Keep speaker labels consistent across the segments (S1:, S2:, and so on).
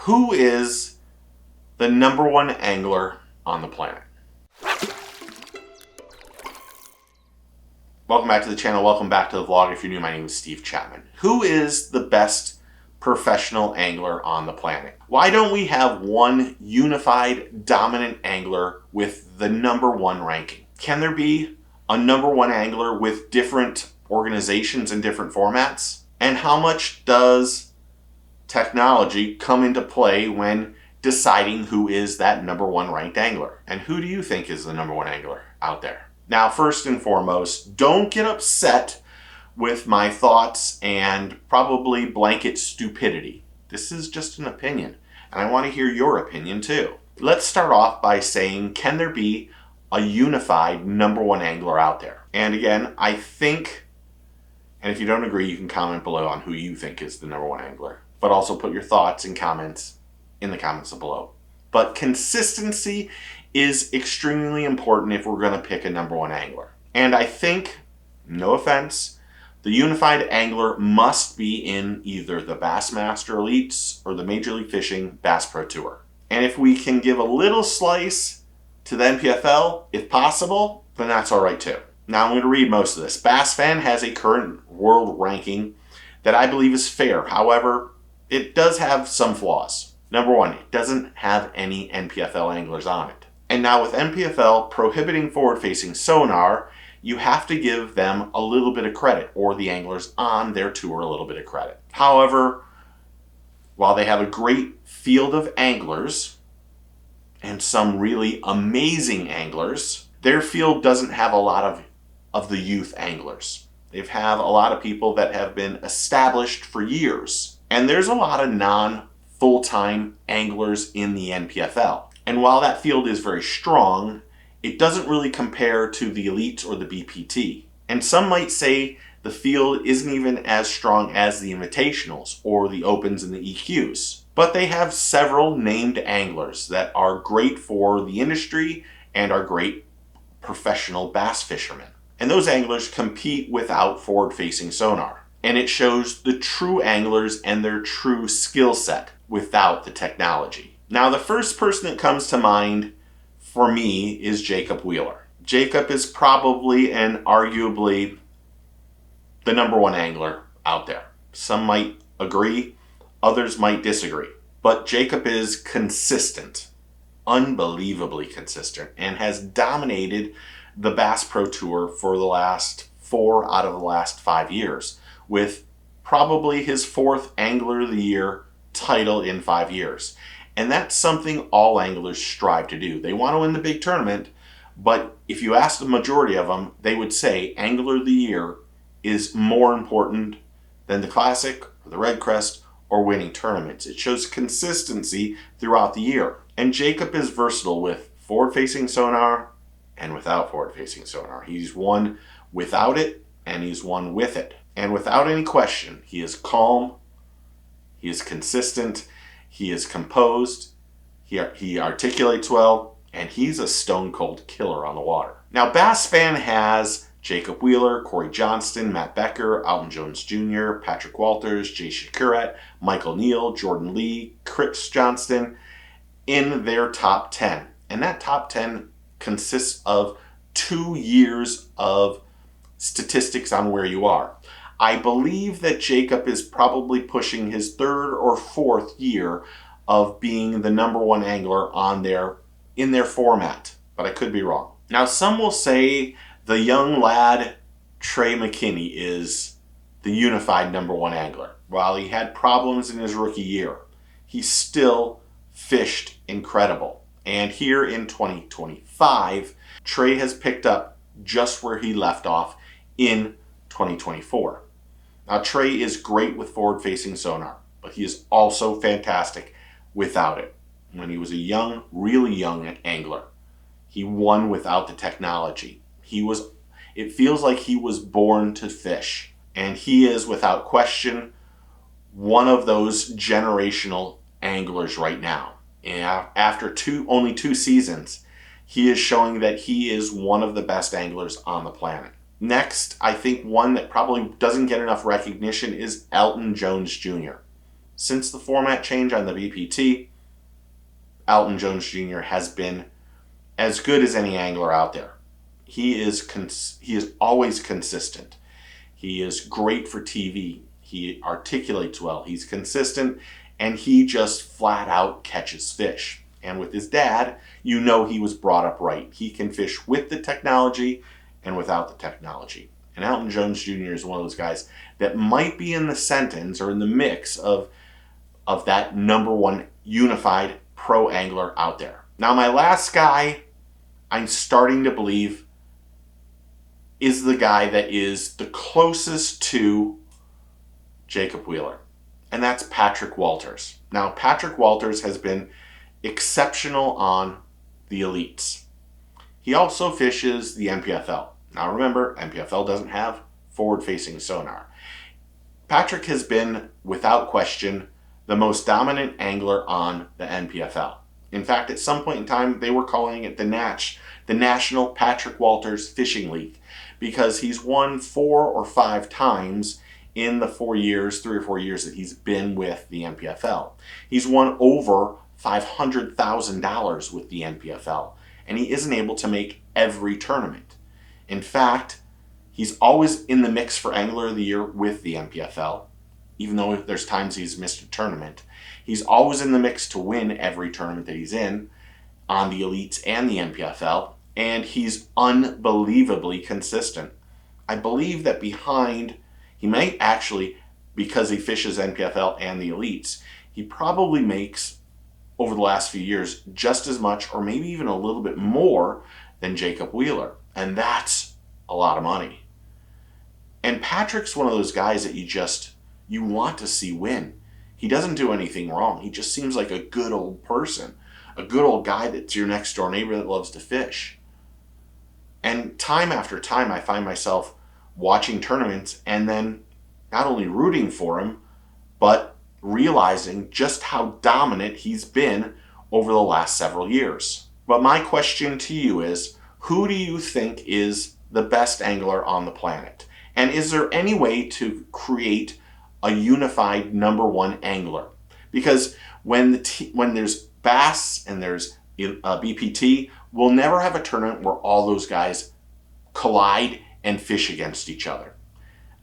S1: Who is the number one angler on the planet? Welcome back to the channel. Welcome back to the vlog. If you're new, my name is Steve Chapman. Who is the best professional angler on the planet? Why don't we have one unified dominant angler with the number one ranking? Can there be a number one angler with different organizations and different formats? And how much does technology come into play when deciding who is that number one ranked angler? And who do you think is the number one angler out there? Now, first and foremost, don't get upset with my thoughts and probably blanket stupidity. This is just an opinion, and I want to hear your opinion too. Let's start off by saying, can there be a unified number one angler out there? And again, I think, and if you don't agree, you can comment below on who you think is the number one angler, but also put your thoughts and comments in the comments below. But consistency is extremely important if we're going to pick a number one angler. And I think, no offense, the unified angler must be in either the Bassmaster Elites or the Major League Fishing Bass Pro Tour. And if we can give a little slice to the NPFL, if possible, then that's all right too. Now I'm going to read most of this. BassFan has a current world ranking that I believe is fair. However, it does have some flaws. Number one, it doesn't have any NPFL anglers on it. And now with NPFL prohibiting forward-facing sonar, you have to give them a little bit of credit, or the anglers on their tour a little bit of credit. However, while they have a great field of anglers and some really amazing anglers, their field doesn't have a lot of the youth anglers. They have a lot of people that have been established for years. And there's a lot of non-full-time anglers in the NPFL. And while that field is very strong, it doesn't really compare to the Elites or the BPT. And some might say the field isn't even as strong as the Invitationals or the Opens and the EQs. But they have several named anglers that are great for the industry and are great professional bass fishermen. And those anglers compete without forward-facing sonar. And it shows the true anglers and their true skill set without the technology. Now, the first person that comes to mind for me is Jacob Wheeler. Jacob is probably and arguably the number one angler out there. Some might agree, others might disagree. But Jacob is consistent, unbelievably consistent, and has dominated the Bass Pro Tour for the last 4 out of the last 5 years, with probably his 4th Angler of the Year title in 5 years. And that's something all anglers strive to do. They want to win the big tournament, but if you ask the majority of them, they would say Angler of the Year is more important than the Classic or the Red Crest or winning tournaments. It shows consistency throughout the year. And Jacob is versatile with forward-facing sonar and without forward-facing sonar. He's won without it and he's won with it. And without any question, he is calm, he is consistent, he is composed, he articulates well, and he's a stone cold killer on the water. Now, BassFan has Jacob Wheeler, Corey Johnston, Matt Becker, Alton Jones Jr., Patrick Walters, Jay Shakurat, Michael Neal, Jordan Lee, Chris Johnston in their top 10. And that top 10 consists of 2 years of statistics on where you are. I believe that Jacob is probably pushing his 3rd or 4th year of being the number one angler in their format, but I could be wrong. Now, some will say the young lad Trey McKinney is the unified number one angler. While he had problems in his rookie year, he still fished incredible. And here in 2025, Trey has picked up just where he left off in 2024. Now, Trey is great with forward-facing sonar, but he is also fantastic without it. When he was a young, really young angler, he won without the technology. It feels like he was born to fish, and he is, without question, one of those generational anglers right now. And after only 2 seasons, he is showing that he is one of the best anglers on the planet. Next, I think one that probably doesn't get enough recognition is Alton Jones Jr. since the format change on the BPT, Alton Jones Jr. has been as good as any angler out there. He is always consistent. He is great for TV. He articulates well. He's consistent, and he just flat out catches fish. And with his dad, you know he was brought up right. He can fish with the technology and without the technology. And Alton Jones Jr. is one of those guys that might be in the sentence or in the mix of that number one unified pro angler out there. Now, my last guy, I'm starting to believe, is the guy that is the closest to Jacob Wheeler, and that's Patrick Walters. Now, Patrick Walters has been exceptional on the elites. He also fishes the NPFL. Now remember, NPFL doesn't have forward-facing sonar. Patrick has been, without question, the most dominant angler on the NPFL. In fact, at some point in time, they were calling it the National Patrick Walters Fishing League, because he's won 4 or 5 times in the 3 or 4 years that he's been with the NPFL. He's won over $500,000 with the NPFL, and he isn't able to make every tournament. In fact, he's always in the mix for Angler of the Year with the NPFL, even though there's times he's missed a tournament. He's always in the mix to win every tournament that he's in on the elites and the NPFL, and he's unbelievably consistent. I believe that he might actually, because he fishes NPFL and the elites, he probably makes, over the last few years, just as much or maybe even a little bit more than Jacob Wheeler. And that's a lot of money. And Patrick's one of those guys that you want to see win. He doesn't do anything wrong. He just seems like a good old person, a good old guy that's your next door neighbor that loves to fish. And time after time, I find myself watching tournaments and then not only rooting for him, but realizing just how dominant he's been over the last several years. But my question to you is, who do you think is the best angler on the planet? And is there any way to create a unified number one angler? Because when there's Bass and there's BPT, we'll never have a tournament where all those guys collide and fish against each other.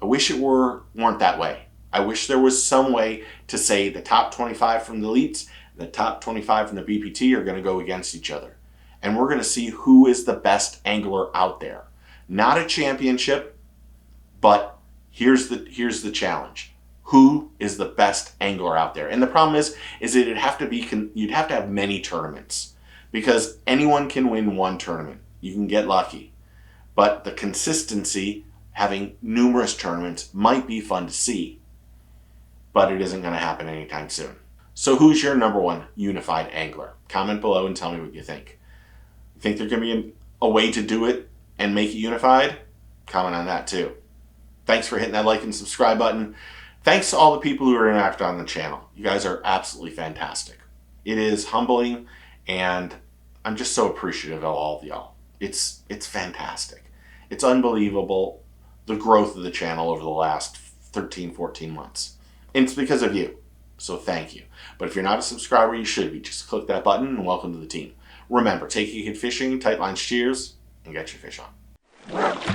S1: I wish it weren't that way. I wish there was some way to say the top 25 from the elites and the top 25 from the BPT are going to go against each other. And we're going to see who is the best angler out there. Not a championship, but here's the challenge. Who is the best angler out there? And the problem is that you'd have to have many tournaments, because anyone can win one tournament. You can get lucky. But the consistency, having numerous tournaments, might be fun to see, but it isn't going to happen anytime soon. So who's your number one unified angler? Comment below and tell me what you think. You think there can be a way to do it and make it unified? Comment on that too. Thanks for hitting that like and subscribe button. Thanks to all the people who are interacting on the channel. You guys are absolutely fantastic. It is humbling, and I'm just so appreciative of all of y'all. It's fantastic. It's unbelievable, the growth of the channel over the last 13, 14 months. And it's because of you. So thank you. But if you're not a subscriber, you should be. Just click that button and welcome to the team. Remember, take your kid fishing, tight line shears, and get your fish on.